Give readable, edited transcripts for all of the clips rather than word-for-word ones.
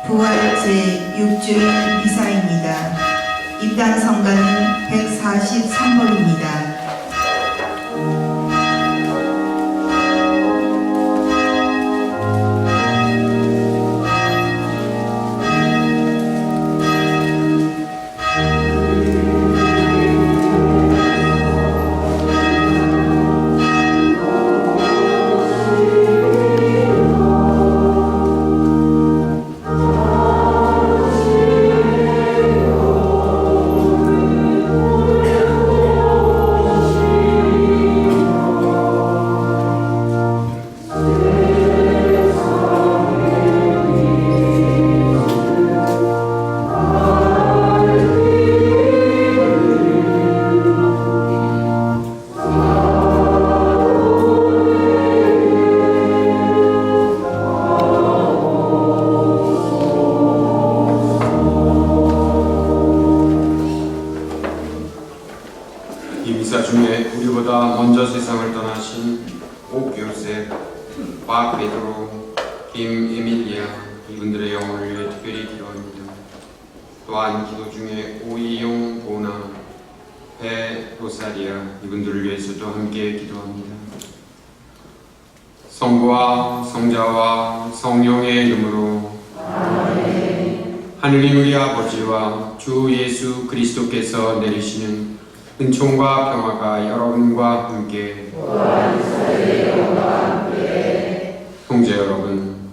부활 제6주일 미사입니다. 입당 성가는 143번입니다. 이 미사 중에 우리보다 먼저 세상을 떠나신 옥요셉, 박베드로, 김에밀리아 이분들의 영혼을 위해 특별히 기도합니다. 또한 기도 중에 오이용, 보나, 배로사리아 이분들을 위해서도 함께 기도합니다. 성부와 성자와 성령의 이름으로 아멘. 하느님 우리 아버지와 주 예수 그리스도께서 내리시는 은총과 평화가 여러분과 함께 형제 여러분,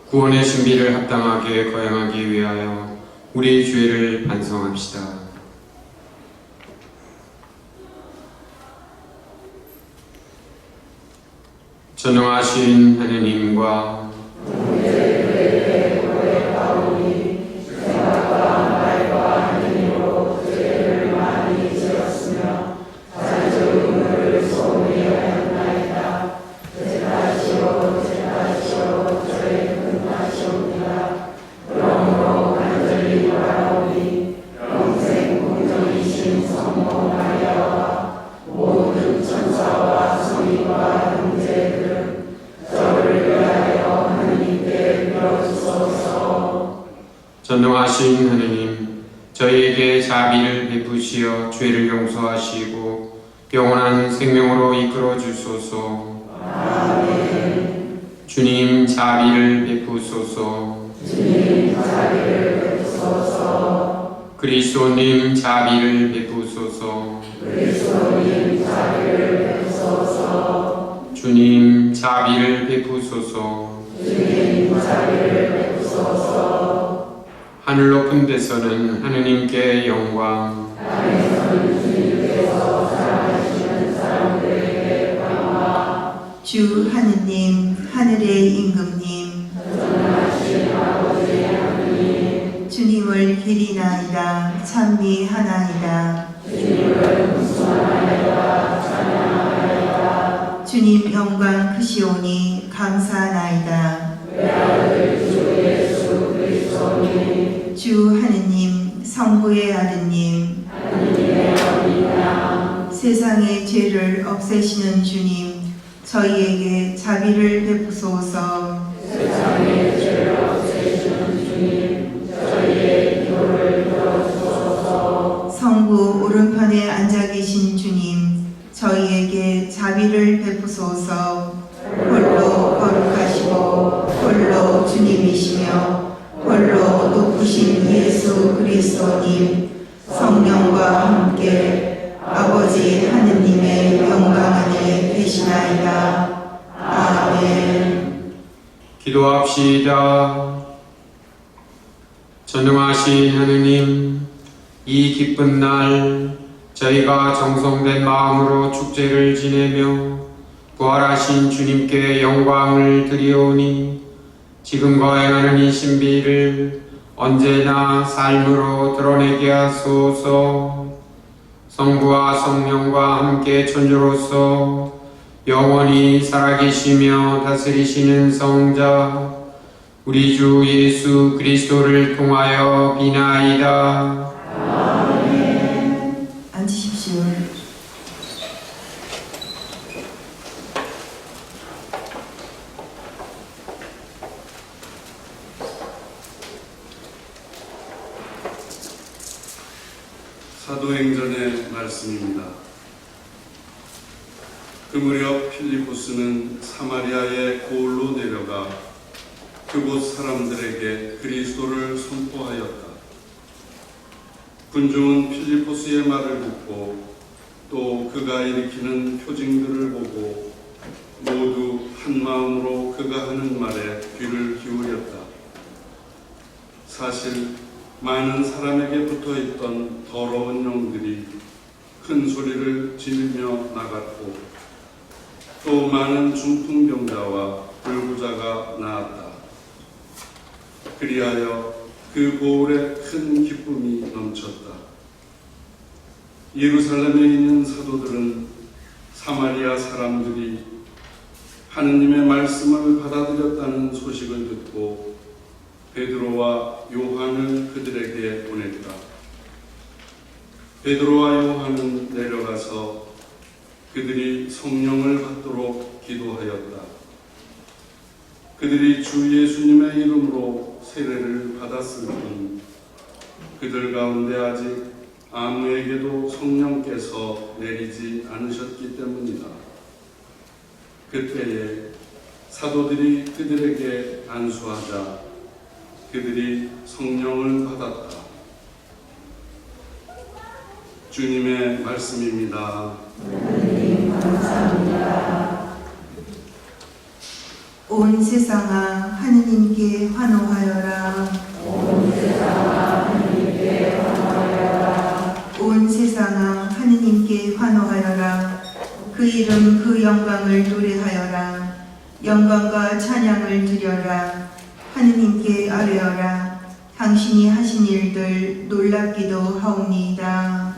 구원의 신비를 합당하게 거행하기 위하여 우리의 죄를 반성합시다. 전능하신 하느님과 전능하신 하느님, 저희에게 자비를 베푸시어 죄를 용서하시고 영원한 생명으로 이끌어 주소서. 아멘. 주님 자비를 베푸소서. 주님 자비를 베푸소서. 그리스도님 자비를 베푸소서. 그리스도님 자비를 베푸소서. 주님 자비를 베푸소서. 주님 자비를 베푸소서. 하늘 높은 데서는 하느님께 영광, 땅에서는 주님께서 사랑하시는 사람들에게 평화. 주 하느님, 하늘의 임금님, 전능하신 아버지 하느님, 주님을 기리나이다, 찬미하나이다. 주님을 문송하나이다, 찬양하나이다. 주님 영광 크시오니 감사나이다. 외아들 주 예수 그리스도님, 주 하느님, 성부의 아드님, 하느님의 어린양, 세상의 죄를 없애시는 주님, 저희에게 자비를 베푸소서. 세상의 죄를 없애시는 주님, 저희의 기도를 들어주소서. 성부 오른편에 앉아 계신 주님, 저희에게 자비를 베푸소서. 홀로 거룩하시고 홀로 주님이시며 홀로 높으신 예수 그리스도님, 성령과 함께 아버지 하느님의 영광 안에 계시나이다. 아멘. 기도합시다. 전능하신 하느님, 이 기쁜 날 저희가 정성된 마음으로 축제를 지내며 부활하신 주님께 영광을 드리오니 지금 거행하는 이 신비를 언제나 삶으로 드러내게 하소서. 성부와 성령과 함께 천주로서 영원히 살아계시며 다스리시는 성자 우리 주 예수 그리스도를 통하여 비나이다. 아멘. 앉으십시오. 사도행전의 말씀입니다. 그 무렵 필리포스는 사마리아의 고을로 내려가 그곳 사람들에게 그리스도를 선포하였다. 군중은 필리포스의 말을 듣고 또 그가 일으키는 표징들을 보고 모두 한 마음으로 그가 하는 말에 귀를 기울였다. 사실 많은 사람에게 붙어있던 더러운 영들이 큰 소리를 지르며 나갔고 또 많은 중풍병자와 불구자가 나았다. 그리하여 그 고을에 큰 기쁨이 넘쳤다. 예루살렘에 있는 사도들은 사마리아 사람들이 하느님의 말씀을 받아들였다는 소식을 듣고 베드로와 요한을 그들에게 보냈다. 베드로와 요한은 내려가서 그들이 성령을 받도록 기도하였다. 그들이 주 예수님의 이름으로 세례를 받았을 뿐 그들 가운데 아직 아무에게도 성령께서 내리지 않으셨기 때문이다. 그때에 사도들이 그들에게 안수하자 그들이 성령을 받았다. 주님의 말씀입니다. 하나님 감사합니다. 온 세상아 하느님께 환호하여라. 온 세상아 하느님께 환호하여라. 온 세상아 하느님께 환호하여라. 그 이름 그 영광을 노래하여라. 영광과 찬양을 드려라. 하느님께 아뢰어라. 당신이 하신 일들 놀랍기도 하옵니다.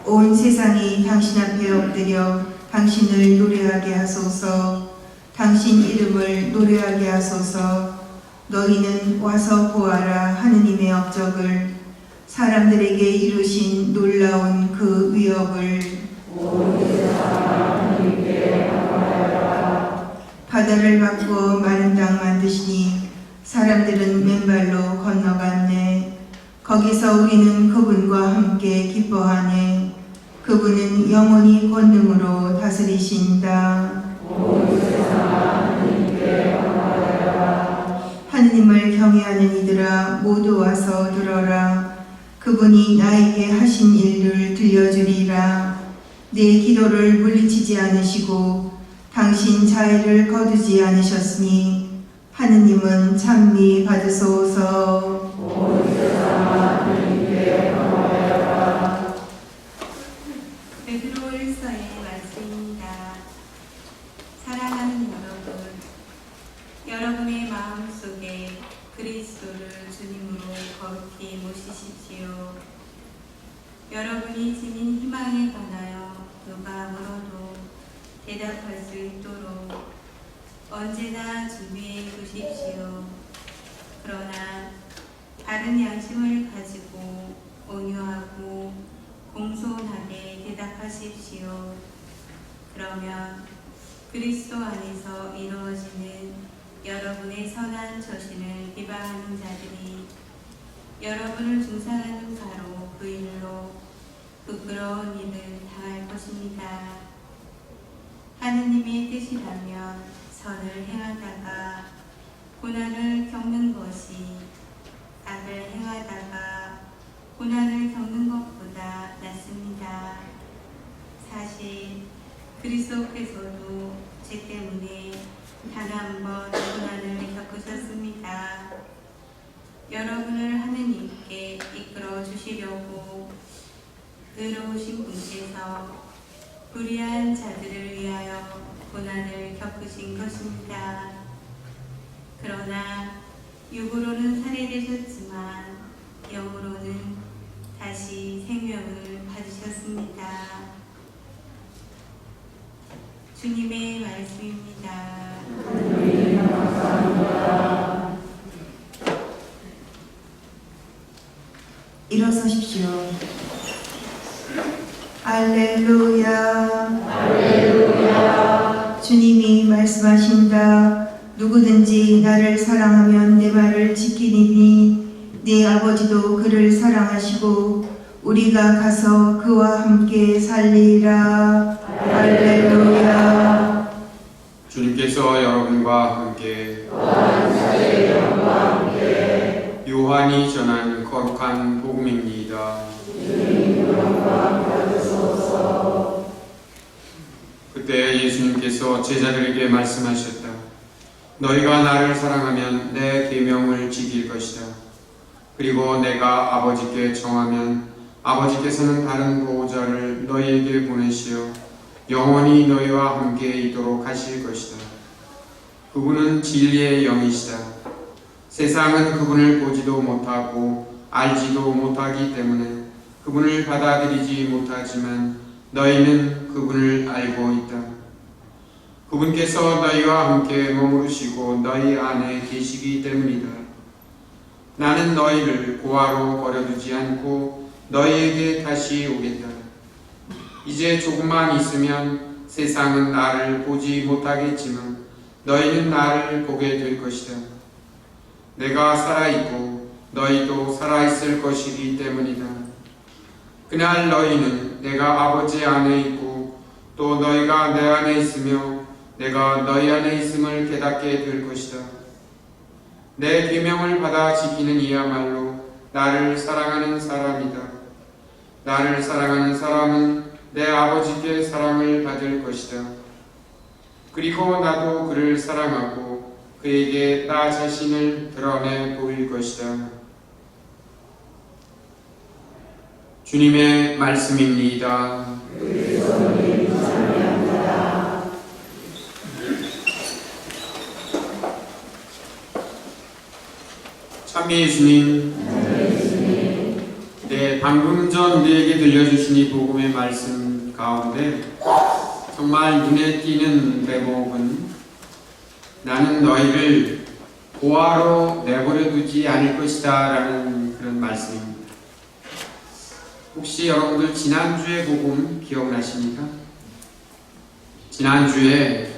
온 세상이 당신 앞에 엎드려 당신을 노래하게 하소서. 당신 이름을 노래하게 하소서. 너희는 와서 보아라. 하느님의 업적을 사람들에게 이루신 놀라운 그 위업을. 바다를 바꾸어 마른 땅 만드시니 사람들은 맨발로 건너갔네. 거기서 우리는 그분과 함께 기뻐하네. 그분은 영원히 권능으로 다스리신다. 하느님을 경외하는 이들아 모두 와서 들어라. 그분이 나에게 하신 일을 들려주리라. 내 기도를 물리치지 않으시고 당신 자애를 거두지 않으셨으니 하느님은 찬미 받으소서. 베드로 1서의 말씀입니다. 사랑하는 여러분의 마음속에 그리스도를 주님으로 거룩히 모시십시오. 여러분이 지닌 희망에 관하여 누가 물어도 대답할 수 있도록 언제나 준비해 두십시오. 그러나 바른 양심을 가지고 온유하고 공손하게 대답하십시오. 그러면 그리스도 안에서 이루어지는 여러분의 선한 처신을 비방하는 자들이 여러분을 중상하는 바로 그 일로 부끄러운 일을 당할 것입니다. 하느님의 뜻이라면 선을 행하다가 고난을 겪는 것이 악을 행하다가 고난을 겪는 것보다 낫습니다. 사실 그리스도께서도 죄 때문에 단 한 번 고난을 겪으셨습니다. 여러분을 하느님께 이끌어 주시려고 의로우신 분께서 불의한 자들을 위하여 고난을 겪으신 것입니다. 그러나 육으로는 살해되셨지만 영으로는 다시 생명을 받으셨습니다. 주님의 말씀입니다. 일어서십시오. 할렐루야. 할렐루야. 주님이 말씀하신다. 누구든지 나를 사랑하면 내 말을 지키리니 네 아버지도 그를 사랑하시고 우리가 가서 그와 함께 살리라. 할렐루야. 주님께서 여러분과 함께 요한이 전한 거룩한 복음입니다. 그때 예수님께서 제자들에게 말씀하셨다. 너희가 나를 사랑하면 내 계명을 지킬 것이다. 그리고 내가 아버지께 청하면 아버지께서는 다른 보호자를 너희에게 보내시어 영원히 너희와 함께 있도록 하실 것이다. 그분은 진리의 영이시다. 세상은 그분을 보지도 못하고 알지도 못하기 때문에 그분을 받아들이지 못하지만 너희는 그분을 알고 있다. 그분께서 너희와 함께 머무르시고 너희 안에 계시기 때문이다. 나는 너희를 고아로 버려두지 않고 너희에게 다시 오겠다. 이제 조금만 있으면 세상은 나를 보지 못하겠지만 너희는 나를 보게 될 것이다. 내가 살아있고 너희도 살아있을 것이기 때문이다. 그날 너희는 내가 아버지 안에 있고 또 너희가 내 안에 있으며 내가 너희 안에 있음을 깨닫게 될 것이다. 내 계명을 받아 지키는 이야말로 나를 사랑하는 사람이다. 나를 사랑하는 사람은 내 아버지께 사랑을 받을 것이다. 그리고 나도 그를 사랑하고 그에게 나 자신을 드러내 보일 것이다. 주님의 말씀입니다. 참미 예수님, 네, 방금 전 우리에게 들려주신 이 복음의 말씀 가운데 정말 눈에 띄는 대목은 나는 너희를 고아로 내버려 두지 않을 것이다 라는 그런 말씀입니다. 혹시 여러분들 지난주의 복음 기억나십니까? 지난주에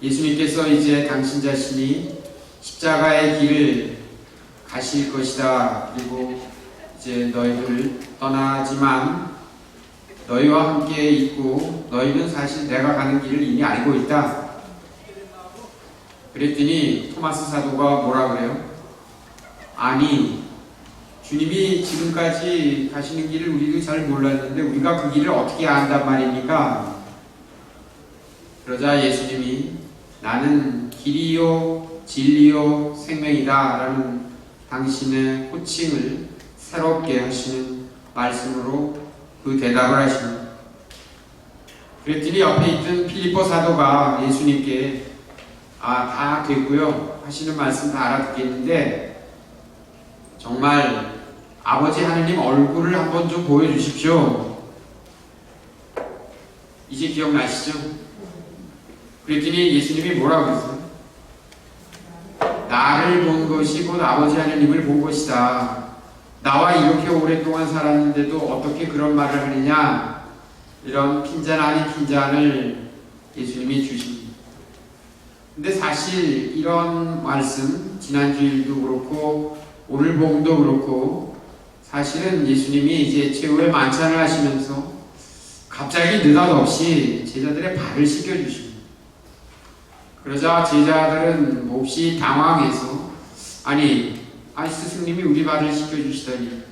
예수님께서 이제 당신 자신이 십자가의 길을 가실 것이다. 그리고 이제 너희를 떠나지만 너희와 함께 있고 너희는 사실 내가 가는 길을 이미 알고 있다. 그랬더니 토마스 사도가 뭐라 그래요? 아니, 주님이 지금까지 가시는 길을 우리도 잘 몰랐는데 우리가 그 길을 어떻게 안단 말입니까? 그러자 예수님이 나는 길이요 진리요 생명이다 라는 당신의 호칭을 새롭게 하시는 말씀으로 그 대답을 하십니다. 그랬더니 옆에 있던 필리포 사도가 예수님께 다 되고요 하시는 말씀 다 알아듣겠는데 정말 아버지 하느님 얼굴을 한번 좀 보여주십시오. 이제 기억나시죠? 그랬더니 예수님이 뭐라고 그랬어요? 나를 본 것이 곧 아버지 하느님을 본 것이다. 나와 이렇게 오랫동안 살았는데도 어떻게 그런 말을 하느냐? 이런 핀잔 아닌 핀잔을 예수님이 주십니다. 근데 사실 이런 말씀, 지난주일도 그렇고 오늘 복음도 그렇고 사실은 예수님이 이제 최후의 만찬을 하시면서 갑자기 느닷없이 제자들의 발을 씻겨주십니다. 그러자 제자들은 몹시 당황해서 아니 스승님이 우리 발을 씻겨주시다니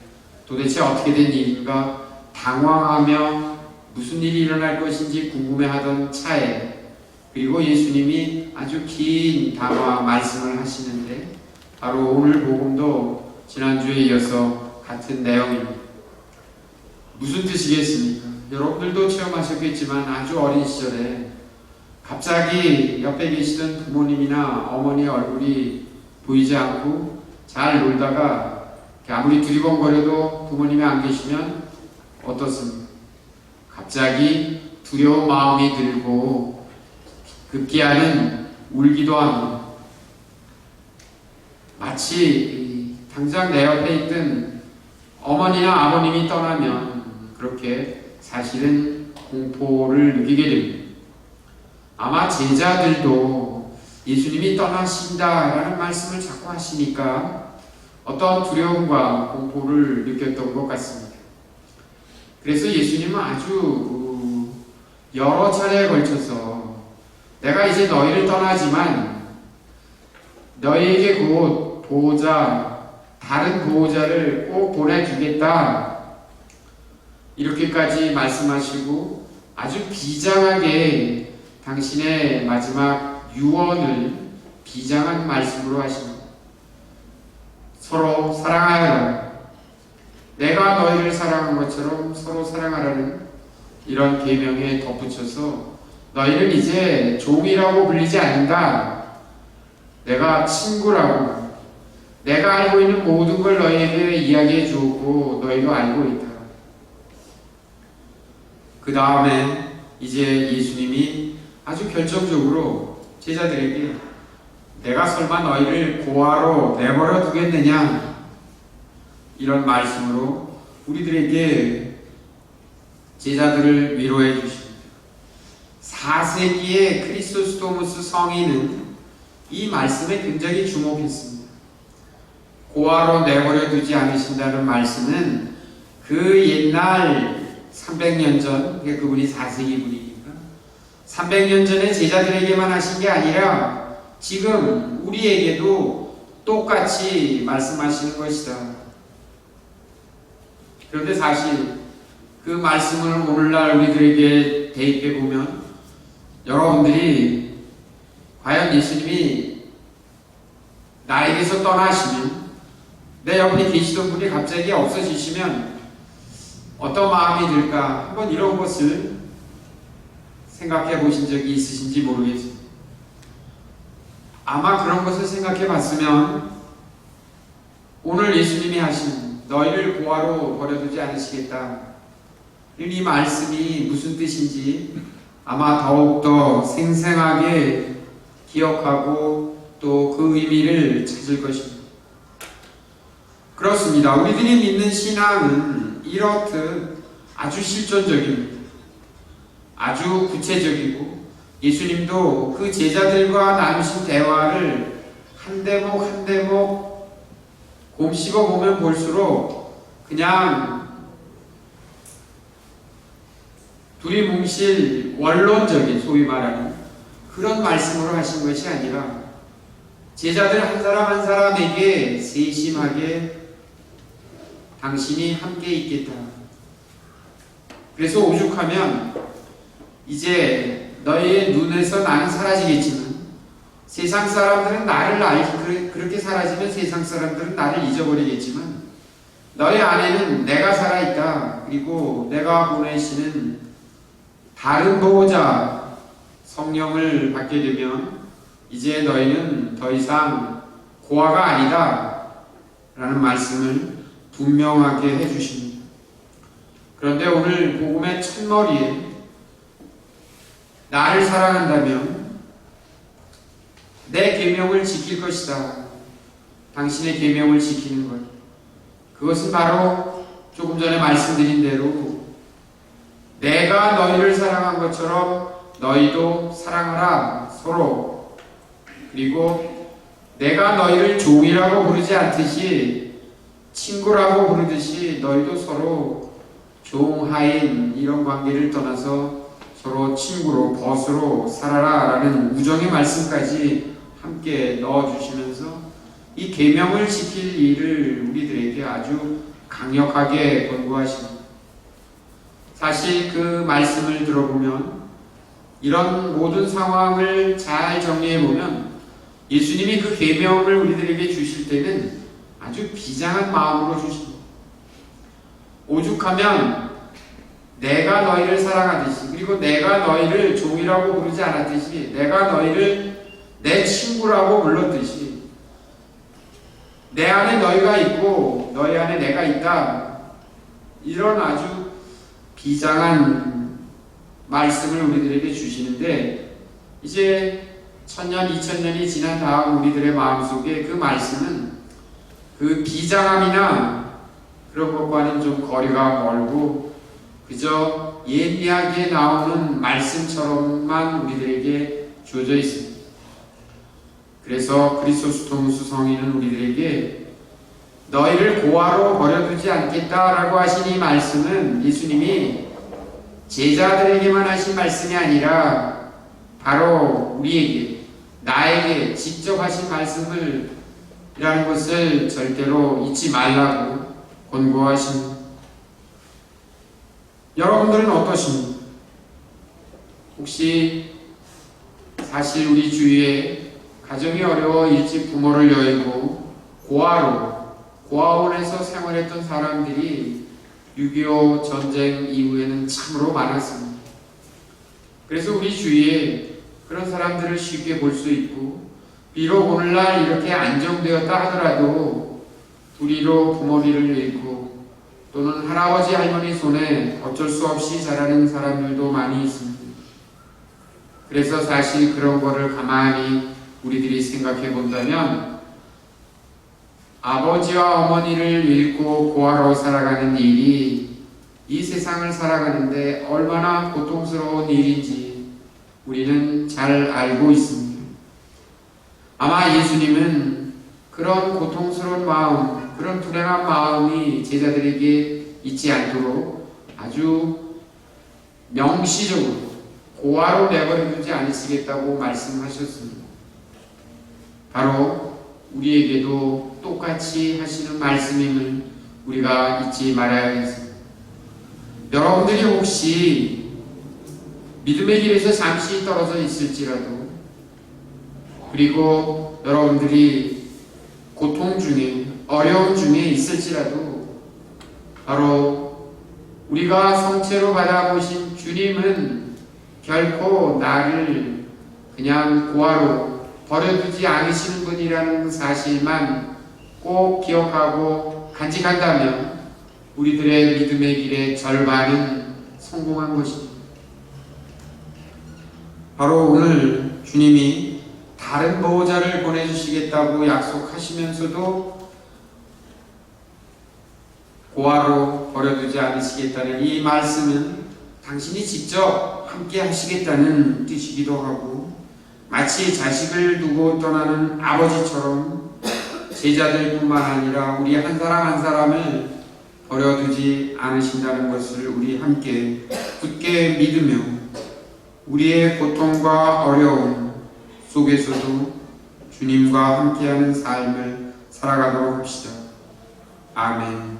도대체 어떻게 된 일인가 당황하며 무슨 일이 일어날 것인지 궁금해하던 차에 그리고 예수님이 아주 긴 담화 말씀을 하시는데 바로 오늘 복음도 지난주에 이어서 같은 내용입니다. 무슨 뜻이겠습니까? 여러분들도 체험하셨겠지만 아주 어린 시절에 갑자기 옆에 계시던 부모님이나 어머니의 얼굴이 보이지 않고 잘 놀다가 아무리 두리번거려도 부모님이 안 계시면 어떻습니까? 갑자기 두려운 마음이 들고 급기야는 울기도 합니다. 마치 당장 내 옆에 있던 어머니나 아버님이 떠나면 그렇게 사실은 공포를 느끼게 됩니다. 아마 제자들도 예수님이 떠나신다라는 말씀을 자꾸 하시니까 어떤 두려움과 공포를 느꼈던 것 같습니다. 그래서 예수님은 아주 여러 차례에 걸쳐서 내가 이제 너희를 떠나지만 너희에게 곧 보호자, 다른 보호자를 꼭 보내주겠다, 이렇게까지 말씀하시고 아주 비장하게 당신의 마지막 유언을 비장한 말씀으로 하십니다. 서로 사랑하여라. 내가 너희를 사랑한 것처럼 서로 사랑하라는 이런 계명에 덧붙여서 너희는 이제 종이라고 불리지 않는다. 내가 친구라고, 내가 알고 있는 모든 걸 너희에게 이야기해 주었고 너희도 알고 있다. 그 다음에 이제 예수님이 아주 결정적으로 제자들에게 내가 설마 너희를 고아로 내버려 두겠느냐, 이런 말씀으로 우리들에게 제자들을 위로해 주십니다. 4세기의 크리소스토무스 성인은 이 말씀에 굉장히 주목했습니다. 고아로 내버려 두지 않으신다는 말씀은 그 옛날 300년 전, 그분이 4세기 분이니까 300년 전에 제자들에게만 하신 게 아니라 지금 우리에게도 똑같이 말씀하시는 것이다. 그런데 사실 그 말씀을 오늘날 우리들에게 대입해 보면 여러분들이 과연 예수님이 나에게서 떠나시면, 내 옆에 계시던 분이 갑자기 없어지시면 어떤 마음이 들까? 한번 이런 것을 생각해 보신 적이 있으신지 모르겠습니다. 아마 그런 것을 생각해 봤으면 오늘 예수님이 하신 너희를 고아로 버려두지 않으시겠다, 이 말씀이 무슨 뜻인지 아마 더욱더 생생하게 기억하고 또 그 의미를 찾을 것입니다. 그렇습니다. 우리들이 믿는 신앙은 이렇듯 아주 실존적입니다. 아주 구체적이고 예수님도 그 제자들과 나누신 대화를 한 대목 한 대목 곰씹어 보면 볼수록 그냥 두리뭉실 원론적인, 소위 말하는 그런 말씀으로 하신 것이 아니라 제자들 한 사람 한 사람에게 세심하게 당신이 함께 있겠다. 그래서 오죽하면 이제 너희의 눈에서 나는 사라지겠지만 세상 사람들은 나를 그렇게 사라지면 세상 사람들은 나를 잊어버리겠지만 너희 안에는 내가 살아있다. 그리고 내가 보내시는 다른 보호자 성령을 받게 되면 이제 너희는 더 이상 고아가 아니다 라는 말씀을 분명하게 해주십니다. 그런데 오늘 복음의 첫머리에 나를 사랑한다면 내 계명을 지킬 것이다. 당신의 계명을 지키는 것. 그것은 바로 조금 전에 말씀드린 대로 내가 너희를 사랑한 것처럼 너희도 사랑하라, 서로. 그리고 내가 너희를 종이라고 부르지 않듯이 친구라고 부르듯이 너희도 서로 종하인 이런 관계를 떠나서 서로 친구로, 벗으로 살아라 라는 우정의 말씀까지 함께 넣어주시면서 이 계명을 지킬 일을 우리들에게 아주 강력하게 권고하십니다. 사실 그 말씀을 들어보면 이런 모든 상황을 잘 정리해보면 예수님이 그 계명을 우리들에게 주실 때는 아주 비장한 마음으로 주십니다. 오죽하면 내가 너희를 사랑하듯이, 그리고 내가 너희를 종이라고 부르지 않았듯이, 내가 너희를 내 친구라고 불렀듯이, 내 안에 너희가 있고 너희 안에 내가 있다, 이런 아주 비장한 말씀을 우리들에게 주시는데, 이제 1000년, 2000년이 지난 다음 우리들의 마음속에 그 말씀은 그 비장함이나 그런 것과는 좀 거리가 멀고 그저 옛 이야기에 나오는 말씀처럼만 우리들에게 주어져 있습니다. 그래서 크리소스토무스 성인은 우리들에게 너희를 고아로 버려두지 않겠다라고 하신 이 말씀은 예수님이 제자들에게만 하신 말씀이 아니라 바로 우리에게, 나에게 직접 하신 말씀을 이라는 것을 절대로 잊지 말라고 권고하십니다. 여러분들은 어떠십니까? 혹시 사실 우리 주위에 가정이 어려워 일찍 부모를 여의고 고아원에서 생활했던 사람들이 6.25 전쟁 이후에는 참으로 많았습니다. 그래서 우리 주위에 그런 사람들을 쉽게 볼 수 있고, 비록 오늘날 이렇게 안정되었다 하더라도 불의로 부모를 잃고 또는 할아버지 할머니 손에 어쩔 수 없이 자라는 사람들도 많이 있습니다. 그래서 사실 그런 거를 가만히 우리들이 생각해 본다면 아버지와 어머니를 잃고 고아로 살아가는 일이 이 세상을 살아가는데 얼마나 고통스러운 일인지 우리는 잘 알고 있습니다. 아마 예수님은 그런 고통스러운 마음, 그런 불행한 마음이 제자들에게 있지 않도록 아주 명시적으로 고아로 내버려두지 않으시겠다고 말씀하셨습니다. 바로 우리에게도 똑같이 하시는 말씀임을 우리가 잊지 말아야겠습니다. 여러분들이 혹시 믿음의 길에서 잠시 떨어져 있을지라도, 그리고 여러분들이 고통 중에, 어려움 중에 있을지라도, 바로 우리가 성체로 받아보신 주님은 결코 나를 그냥 고아로 버려두지 않으시는 분이라는 사실만 꼭 기억하고 간직한다면 우리들의 믿음의 길의 절반은 성공한 것입니다. 바로 오늘 주님이 다른 보호자를 보내주시겠다고 약속하시면서도 고아로 버려두지 않으시겠다는 이 말씀은 당신이 직접 함께 하시겠다는 뜻이기도 하고, 마치 자식을 두고 떠나는 아버지처럼 제자들뿐만 아니라 우리 한 사람 한 사람을 버려두지 않으신다는 것을 우리 함께 굳게 믿으며 우리의 고통과 어려움 속에서도 주님과 함께하는 삶을 살아가도록 합시다. 아멘.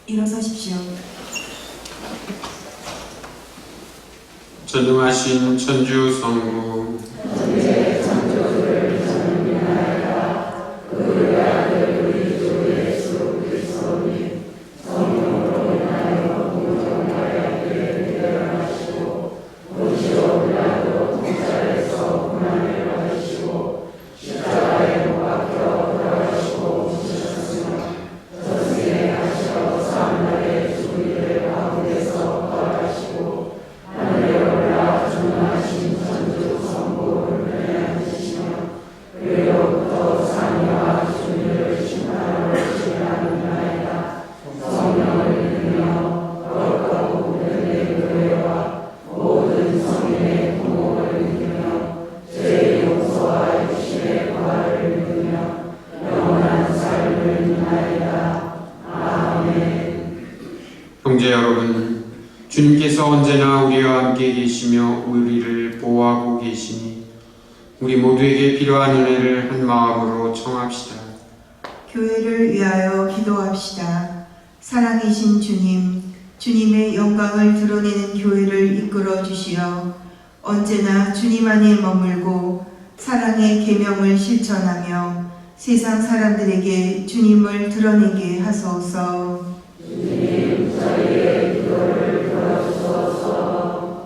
일어서십시오. 전능하신 천주 성부, 형제 여러분, 주님께서 언제나 우리와 함께 계시며 우리를 보호하고 계시니 우리 모두에게 필요한 은혜를 한 마음으로 청합시다. 교회를 위하여 기도합시다. 사랑이신 주님, 주님의 영광을 드러내는 교회를 이끌어 주시어 언제나 주님 안에 머물고 사랑의 계명을 실천하며 세상 사람들에게 주님을 드러내게 하소서.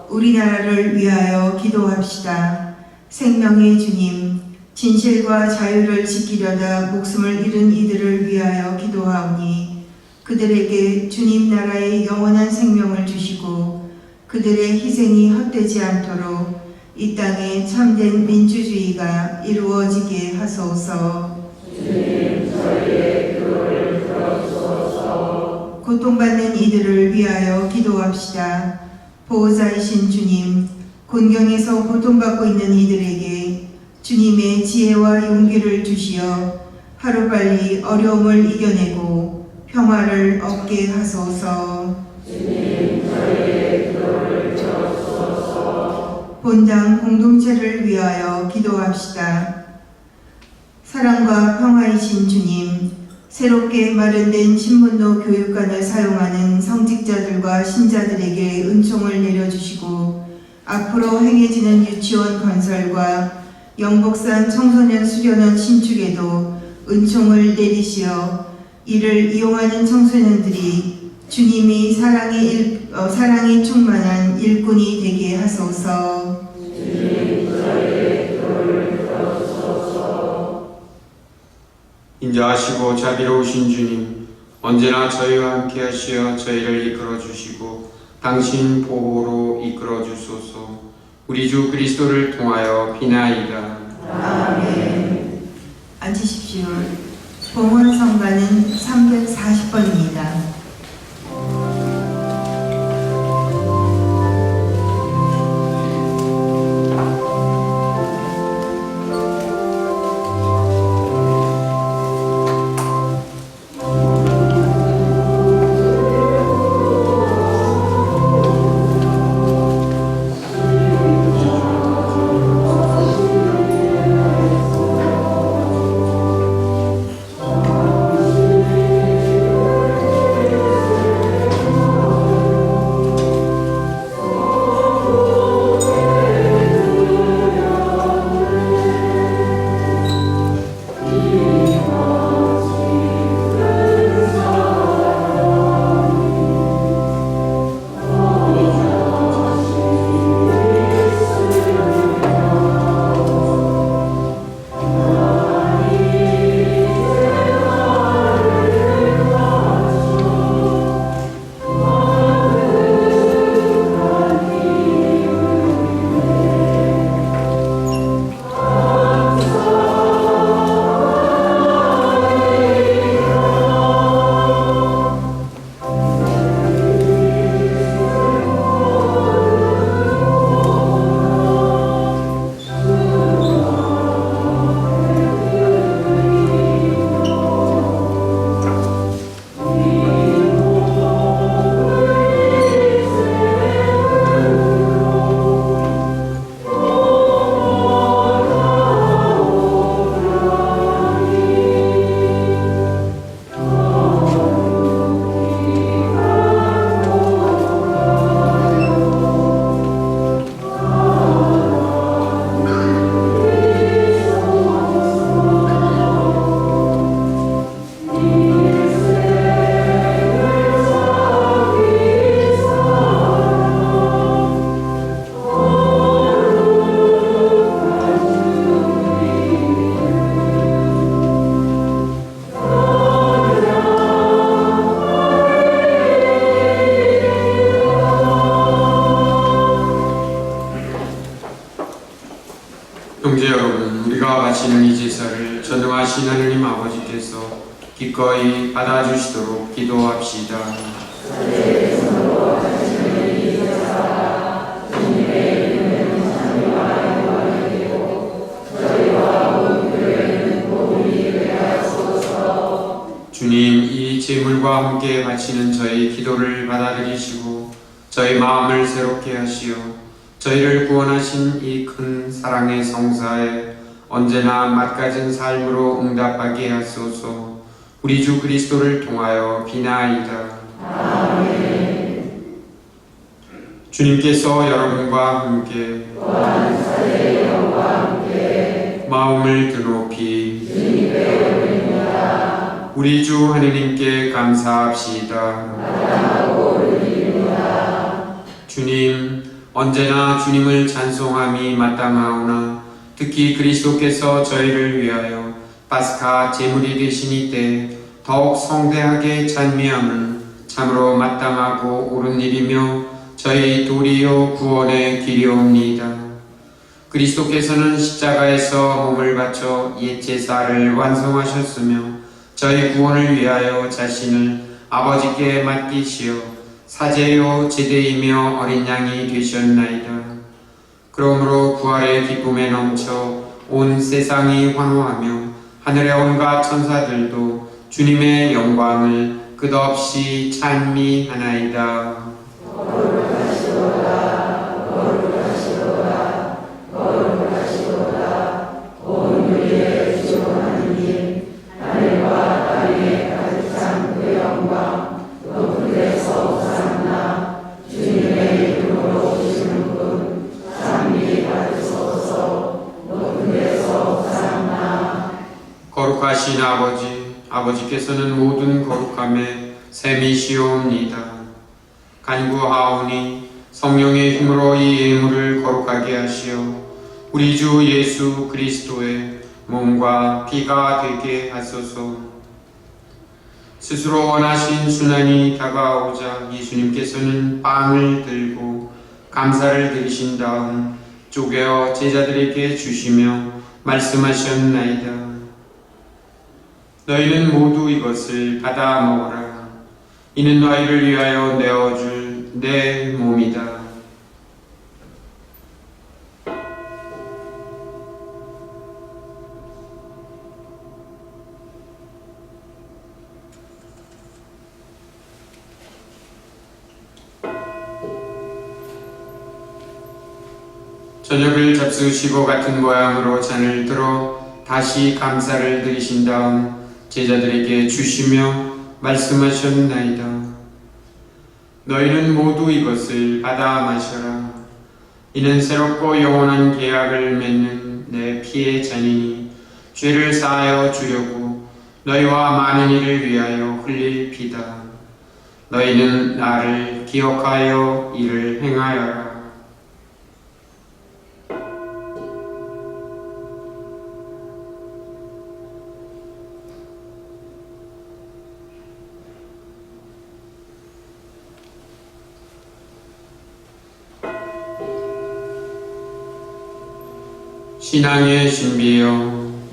우리나라를 위하여 기도합시다. 생명의 주님, 진실과 자유를 지키려다 목숨을 잃은 이들을 위하여 기도하오니 그들에게 주님 나라의 영원한 생명을 주시고 그들의 희생이 헛되지 않도록 이 땅에 참된 민주주의가 이루어지게 하소서. 고통받는 이들을 위하여 기도합시다. 보호자이신 주님, 곤경에서 고통받고 있는 이들에게 주님의 지혜와 용기를 주시어 하루빨리 어려움을 이겨내고 평화를 얻게 하소서. 본당 공동체를 위하여 기도합시다. 사랑과 평화이신 주님, 새롭게 마련된 신문로 교육관을 사용하는 성직자들과 신자들에게 은총을 내려주시고 앞으로 행해지는 유치원 건설과 영복산 청소년 수련원 신축에도 은총을 내리시어 이를 이용하는 청소년들이 주님이 사랑이 충만한 일꾼이 되게 하소서. 인자하시고 자비로우신 주님, 언제나 저희와 함께 하시어 저희를 이끌어 주시고 당신 보호로 이끌어 주소서. 우리 주 그리스도를 통하여 비나이다. 아멘. 앉으십시오. 봉헌 성가는 340번입니다. 형제 여러분, 우리가 바치는 이 제사를 전능하신 하느님 아버지께서 기꺼이 받아주시도록 기도합시다. 주님, 이 제물과 함께 바치는 저희 기도를 받아들이시고 저희 마음을 새롭게 하시어 저희를 구원하신 이 큰 사랑의 성사에 언제나 맛가진 삶으로 응답하게 하소서. 우리 주 그리스도를 통하여 비나이다. 아멘. 주님께서 여러분과 함께 마음을 드높이 우리 주 하느님께 감사합시다. 주님, 언제나 주님을 찬송함이 마땅하오나 특히 그리스도께서 저희를 위하여 파스카 제물이 되신 이때 더욱 성대하게 찬미함은 참으로 마땅하고 옳은 일이며 저희 도리요 구원의 길이옵니다. 그리스도께서는 십자가에서 몸을 바쳐 옛 제사를 완성하셨으며 저희 구원을 위하여 자신을 아버지께 맡기시어 사제요 제대이며 어린 양이 되셨나이다. 그러므로 부활의 기쁨에 넘쳐 온 세상이 환호하며 하늘의 온갖 천사들도 주님의 영광을 끝없이 찬미하나이다. 거룩하신 아버지께서는 모든 거룩함에 셈이시옵니다. 간구하오니 성령의 힘으로 이 예물을 거룩하게 하시어 우리 주 예수 그리스도의 몸과 피가 되게 하소서. 스스로 원하신 순환이 다가오자 예수님께서는 빵을 들고 감사를 드리신 다음 쪼개어 제자들에게 주시며 말씀하셨나이다. 너희는 모두 이것을 받아 먹어라. 이는 너희를 위하여 내어줄 내 몸이다. 저녁을 잡수시고 같은 모양으로 잔을 들어 다시 감사를 드리신 다음 제자들에게 주시며 말씀하셨나이다. 너희는 모두 이것을 받아 마셔라. 이는 새롭고 영원한 계약을 맺는 내 피의 잔이니 죄를 사하여 주려고 너희와 많은 이를 위하여 흘릴 피다. 너희는 나를 기억하여 이를 행하여라. 신앙의 신비여,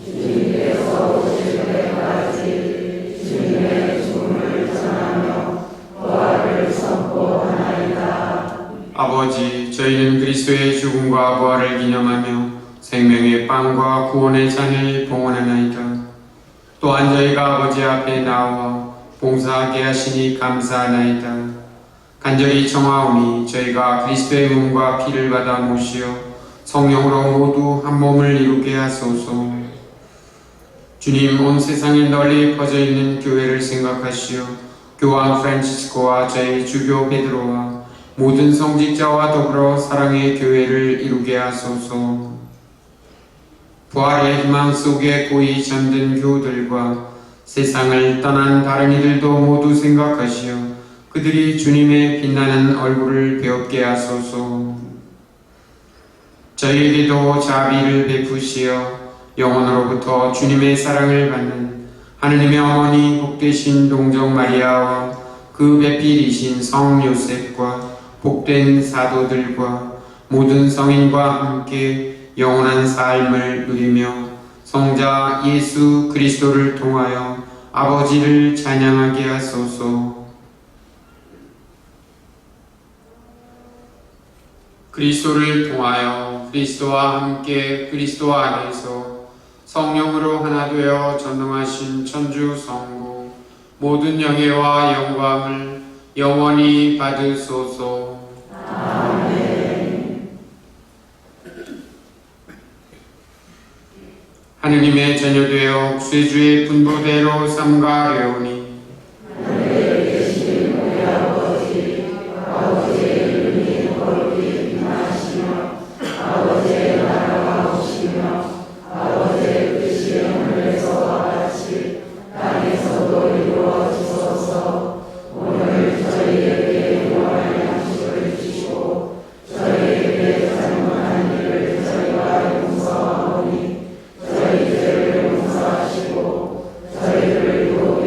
주님께서 오실 때까지 주님의 죽음을 전하며 부활을 선포하나이다. 아버지, 저희는 그리스도의 죽음과 부활을 기념하며 생명의 빵과 구원의 잔을 봉헌하나이다. 또한 저희가 아버지 앞에 나와 봉사하게 하시니 감사하나이다. 간절히 청하오니 저희가 그리스도의 몸과 피를 받아 모시어 성령으로 모두 한 몸을 이루게 하소서. 주님, 온 세상에 널리 퍼져 있는 교회를 생각하시어 교황 프란치스코와 저희 주교 베드로와 모든 성직자와 더불어 사랑의 교회를 이루게 하소서. 부활의 희망 속에 고이 잠든 교우들과 세상을 떠난 다른 이들도 모두 생각하시어 그들이 주님의 빛나는 얼굴을 배웁게 하소서. 저희에게도 자비를 베푸시어 영원으로부터 주님의 사랑을 받는 하느님의 어머니 복되신 동정 마리아와 그 배필이신 성 요셉과 복된 사도들과 모든 성인과 함께 영원한 삶을 누리며 성자 예수 그리스도를 통하여 아버지를 찬양하게 하소서. 그리스도를 통하여 그리스도와 함께 그리스도 안에서 성령으로 하나 되어 전능하신 천주 성부 모든 영예와 영광을 영원히 받으소서. 아멘. 하느님의 자녀되어 쇠주의 분부대로 삼가려오니 하늘에 계신 우리 아버지, 아버지의 이름이 거룩히 빛나시며 아버지의 나라가 오시며 아버지의 뜻이 하늘에서와 같이 땅에서도 이루어지소서. 오늘 저희에게 영원한 양식을 주시고 저희에게 잘못한 일을 저희가 용서하오니 저희 죄를 용서하시고 저희를 유혹에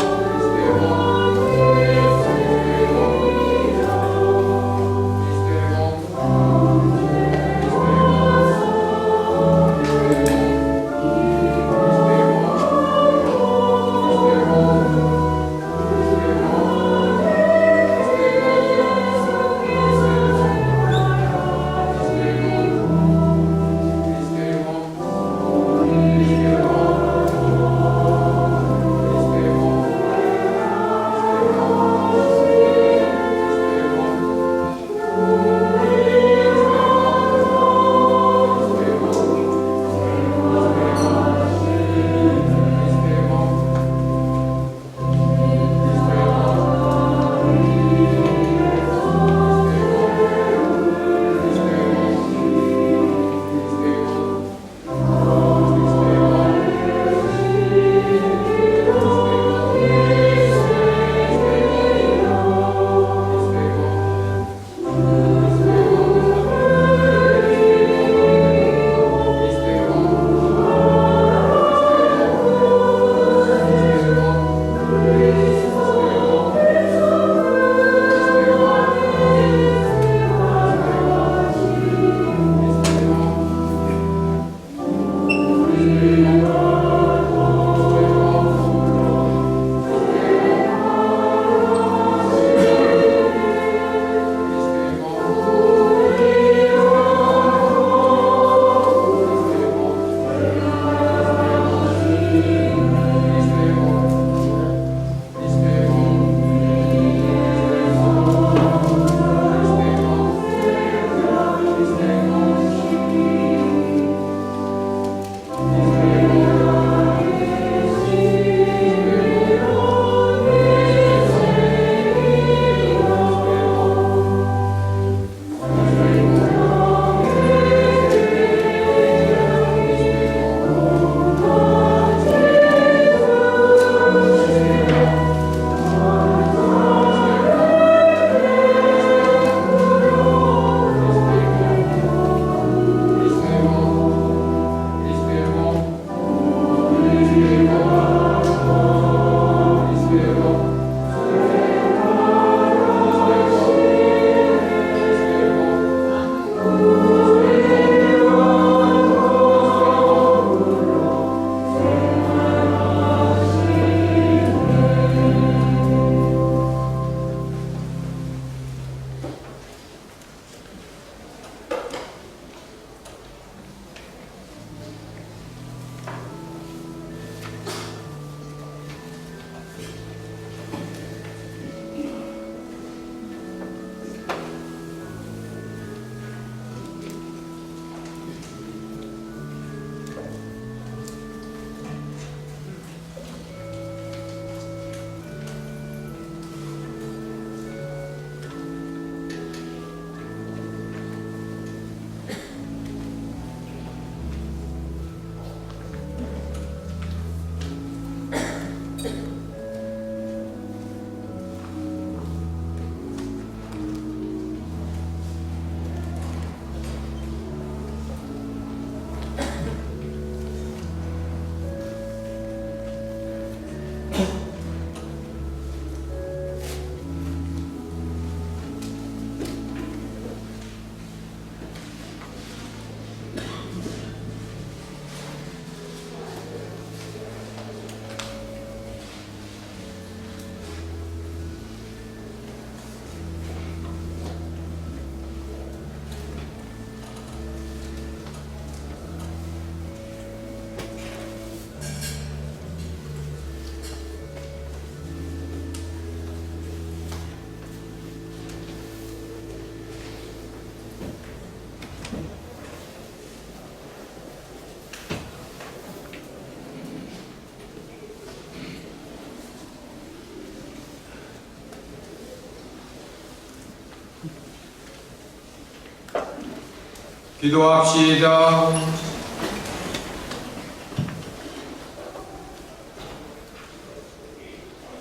기도합시다.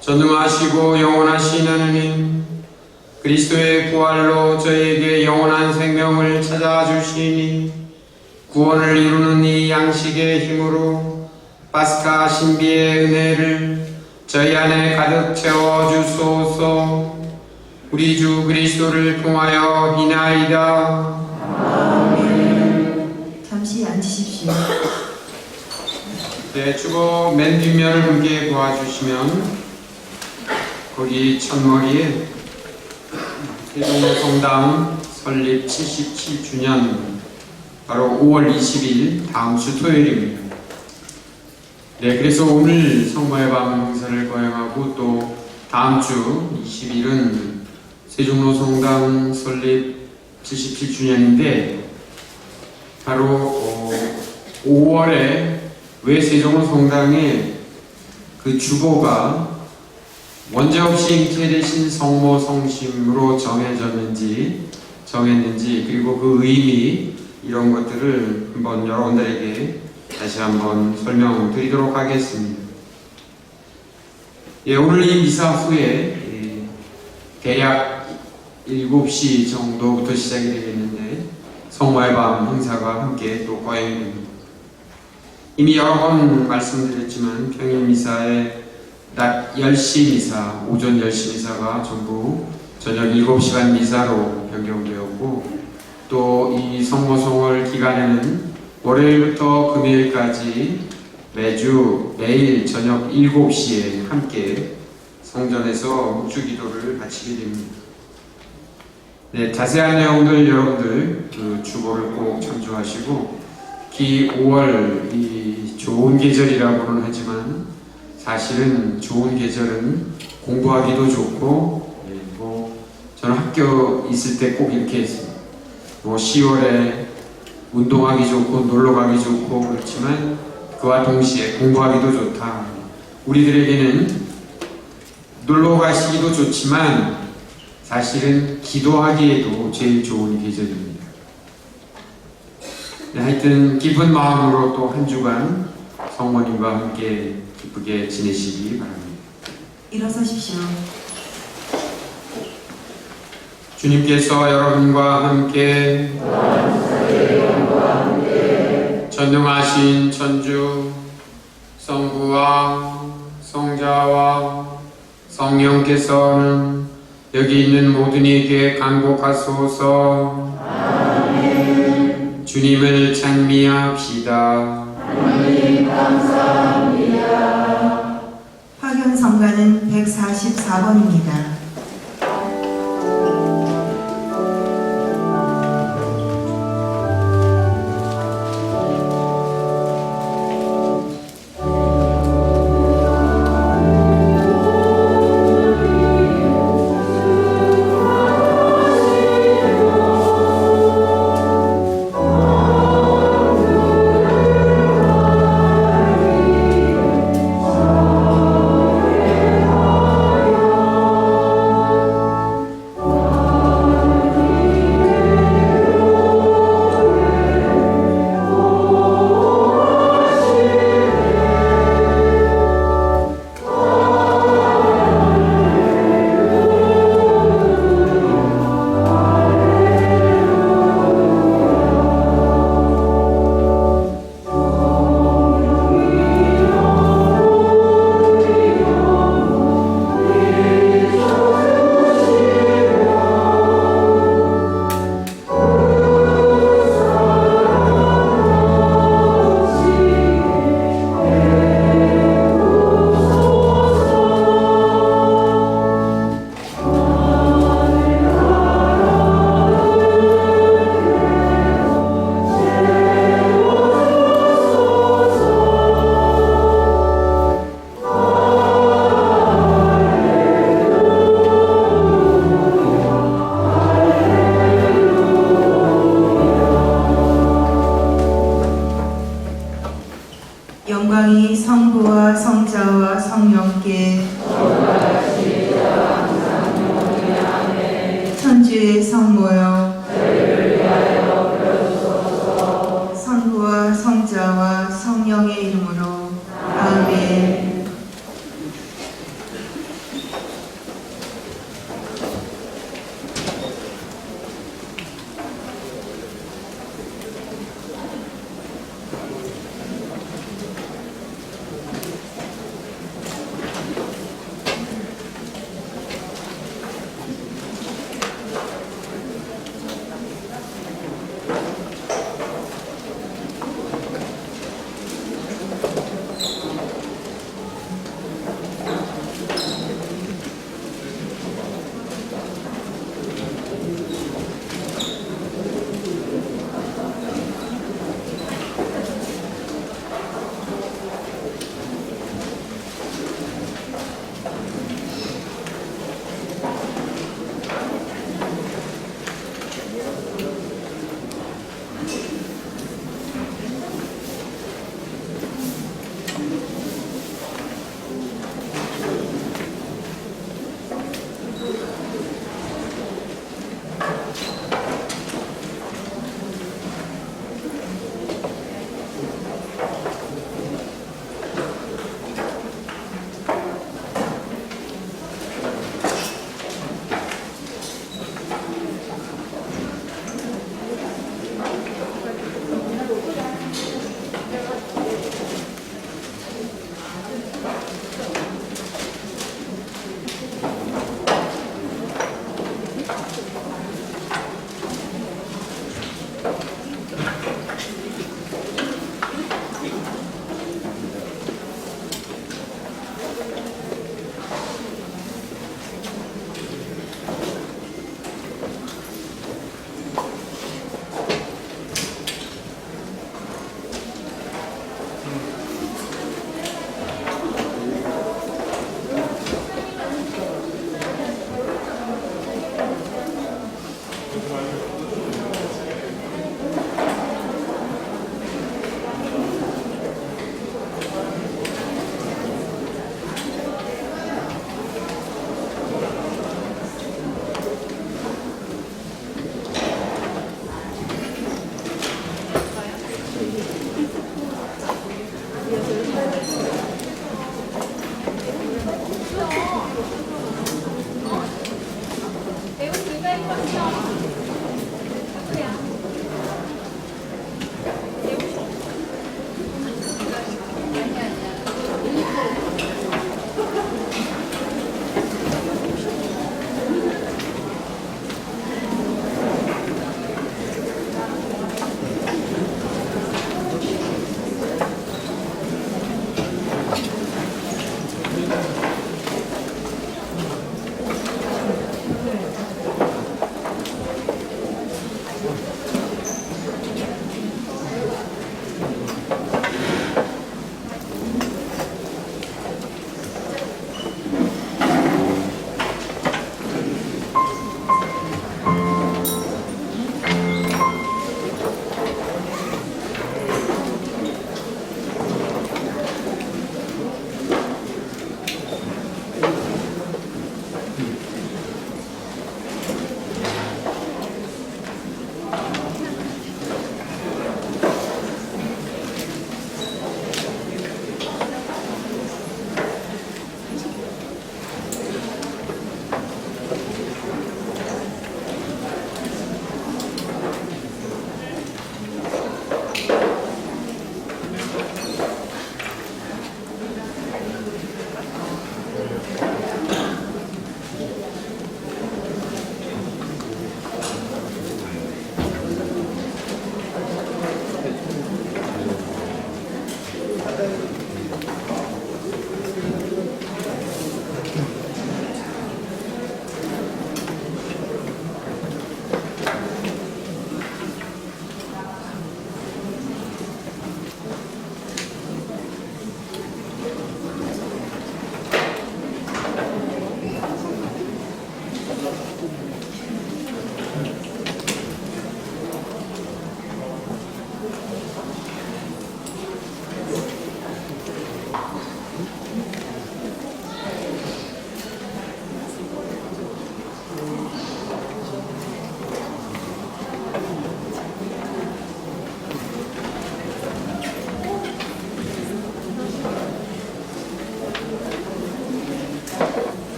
전능하시고 영원하신 하느님, 그리스도의 부활로 저에게 영원한 생명을 찾아주시니 구원을 이루는 이 양식의 힘으로 파스카 신비의 은혜를 저희 안에 가득 채워주소서. 우리 주 그리스도를 통하여 비나이다. 잠시 앉으십시오. 네, 주보 맨 뒷면을 함께 보아주시면 거기 첫머리에 세종로 성당 설립 77주년 바로 5월 20일 다음 주 토요일입니다. 네, 그래서 오늘 성모의 밤 행사를 거행하고 또 다음 주 20일은 세종로 성당 설립 77주년인데 바로 5월에 왜 세종로 성당에 그 주보가 원죄 없이 잉태되신 성모 성심으로 정했는지 그리고 그 의미 이런 것들을 한번 여러분들에게 다시 한번 설명드리도록 하겠습니다. 예, 오늘 이 미사 후에 대략 7시 정도부터 시작이 되겠는데 성모의 밤 행사가 함께 또 거행됩니다. 이미 여러 번 말씀드렸지만 평일 미사에 낮 10시 미사, 오전 10시 미사가 전부 저녁 7시간 미사로 변경되었고 또 이 성모성월 기간에는 월요일부터 금요일까지 매일 저녁 7시에 함께 성전에서 묵주기도를 바치게 됩니다. 네, 자세한 내용들 여러분들 그 주보를 꼭 참조하시고 기 5월 이 좋은 계절이라고는 하지만 사실은 좋은 계절은 공부하기도 좋고 저는 학교 있을 때 꼭 이렇게 했습니다. 10월에 운동하기 좋고 놀러가기 좋고 그렇지만 그와 동시에 공부하기도 좋다. 우리들에게는 놀러 가시기도 좋지만 사실은 기도하기에도 제일 좋은 계절입니다. 네, 하여튼 기쁜 마음으로 또 한 주간 성모님과 함께 기쁘게 지내시기 바랍니다. 일어서십시오. 주님께서 여러분과 함께 전능하신 천주 성부와 성자와 성령께서는 여기 있는 모든 이에게 간곡하소서. 아멘. 주님을 찬미합시다. 하나님 감사합니다. 화경 성가는 144번입니다. 영광이 성부와 성자와 성령께 천주의 성모여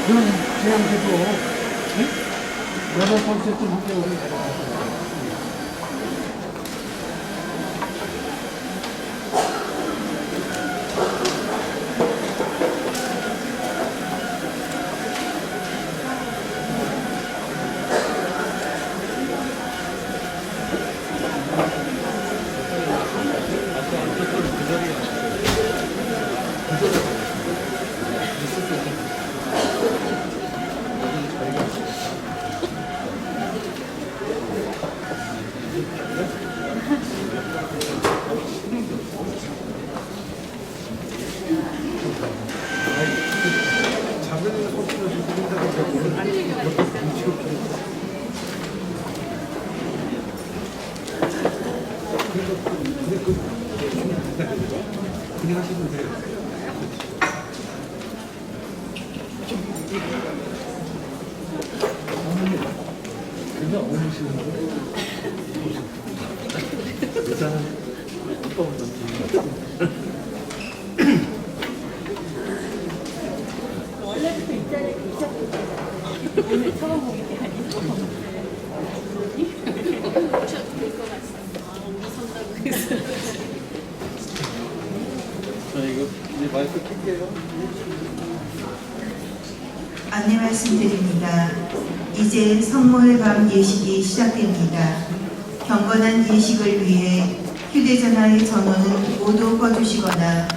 그런 제안해도 여러 번째 좀 함께 오늘 내려가서 그냥 하시면 돼요. 그냥 오시는 거 일단은 두꺼운 던지 원래부터 이 자리에 계셨거든요. 오늘 처음 보는 게 아니고. 오셔도 될 것 같습니다. 우리 선다고 해서. 자 이거 이제 마이크 켤게요. 안내 말씀드립니다. 이제 성모의 밤 예식이 시작됩니다. 경건한 예식을 위해 휴대전화의 전원은 모두 꺼주시거나